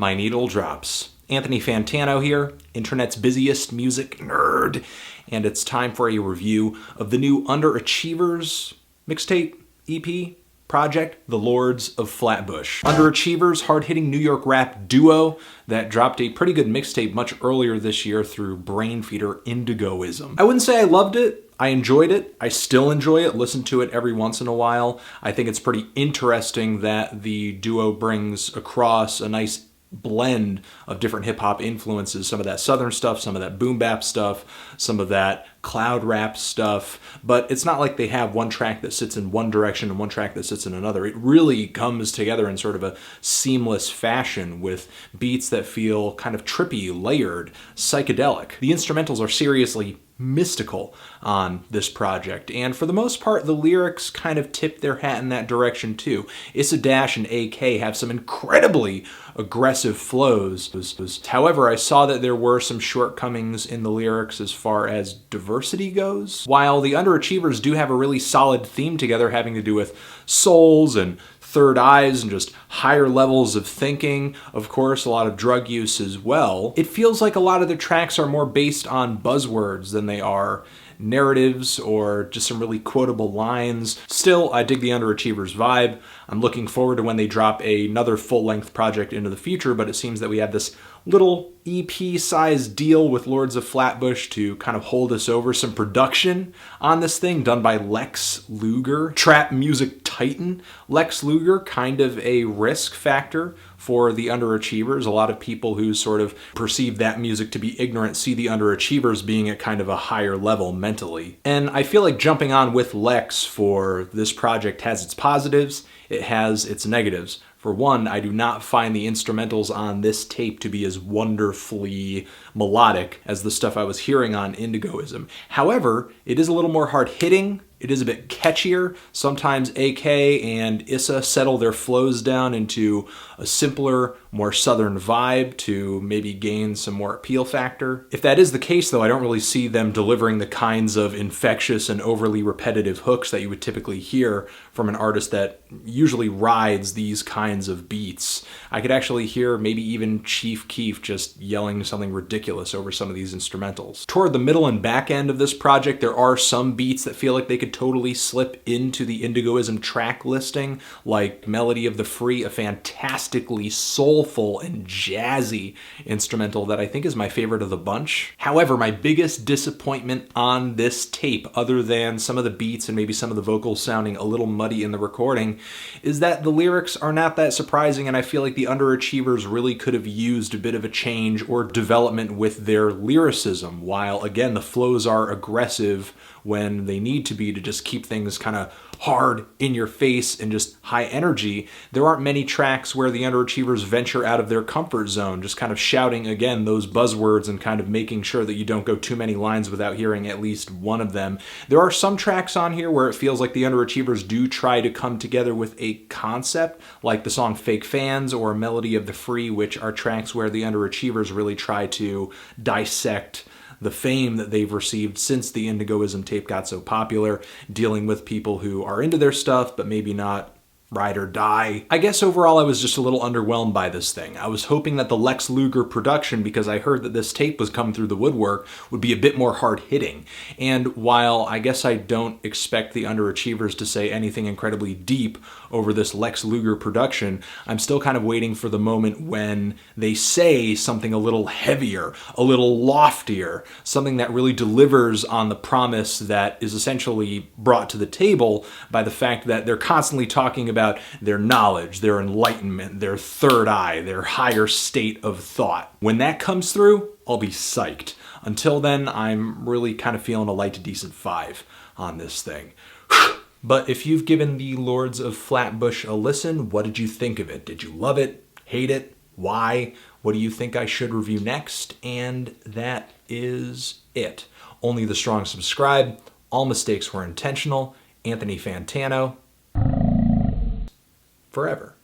My needle drops. Anthony Fantano here, internet's busiest music nerd, and it's time for a review of the new Underachievers mixtape EP project, The Lords of Flatbush. Underachievers, hard-hitting New York rap duo that dropped a pretty good mixtape much earlier this year through Brainfeeder Indigoism. I wouldn't say I loved it. I enjoyed it. I still enjoy it. Listen to it every once in a while. I think it's pretty interesting that the duo brings across a nice blend of different hip-hop influences, some of that southern stuff, some of that boom bap stuff, some of that cloud rap stuff, but it's not like they have one track that sits in one direction and one track that sits in another. It really comes together in sort of a seamless fashion with beats that feel kind of trippy, layered, psychedelic. The instrumentals are seriously mystical on this project, and for the most part the lyrics kind of tip their hat in that direction too. Issa Dash and AK have some incredibly aggressive flows. However, I saw that there were some shortcomings in the lyrics as far as diversity goes. While the Underachievers do have a really solid theme together having to do with souls and third eyes and just higher levels of thinking, of course a lot of drug use as well, it feels like a lot of the tracks are more based on buzzwords than they are narratives or just some really quotable lines. Still, I dig the Underachievers vibe. I'm looking forward to when they drop another full-length project into the future, but it seems that we have this little EP-sized deal with Lords of Flatbush to kind of hold us over. Some production on this thing done by Lex Luger, trap music titan. Lex Luger, kind of a risk factor for the Underachievers. A lot of people who sort of perceive that music to be ignorant see the Underachievers being at kind of a higher level mentally. And I feel like jumping on with Lex for this project has its positives, it has its negatives. For one, I do not find the instrumentals on this tape to be as wonderfully melodic as the stuff I was hearing on Indigoism. However, it is a little more hard-hitting, it is a bit catchier. Sometimes AK and Issa settle their flows down into a simpler, more southern vibe to maybe gain some more appeal factor. If that is the case though, I don't really see them delivering the kinds of infectious and overly repetitive hooks that you would typically hear from an artist that usually rides these kinds of beats. I could actually hear maybe even Chief Keef just yelling something ridiculous over some of these instrumentals. Toward the middle and back end of this project, there are some beats that feel like they could totally slip into the Indigoism track listing, like Melody of the Free, a fantastically soulful and jazzy instrumental that I think is my favorite of the bunch. However, my biggest disappointment on this tape, other than some of the beats and maybe some of the vocals sounding a little muddy in the recording, is that the lyrics are not that surprising, and I feel like the Underachievers really could have used a bit of a change or development with their lyricism. While again, the flows are aggressive when they need to be to just keep things kind of hard in your face and just high energy, there aren't many tracks where the Underachievers venture out of their comfort zone, just kind of shouting again those buzzwords and kind of making sure that you don't go too many lines without hearing at least one of them. There are some tracks on here where it feels like the Underachievers do try to come together with a concept, like the song Fake Fans or Melody of the Free, which are tracks where the Underachievers really try to dissect the fame that they've received since the Indigoism tape got so popular, dealing with people who are into their stuff but maybe not ride or die. I guess overall I was just a little underwhelmed by this thing. I was hoping that the Lex Luger production, because I heard that this tape was coming through the woodwork, would be a bit more hard-hitting. And while I guess I don't expect the Underachievers to say anything incredibly deep over this Lex Luger production, I'm still kind of waiting for the moment when they say something a little heavier, a little loftier, something that really delivers on the promise that is essentially brought to the table by the fact that they're constantly talking about their knowledge, their enlightenment, their third eye, their higher state of thought. When that comes through, I'll be psyched. Until then, I'm really kind of feeling a light to decent 5 on this thing. But if you've given the Lords of Flatbush a listen, what did you think of it? Did you love it? Hate it? Why? What do you think I should review next? And that is it. Only the strong subscribe. All mistakes were intentional. Anthony Fantano. Forever.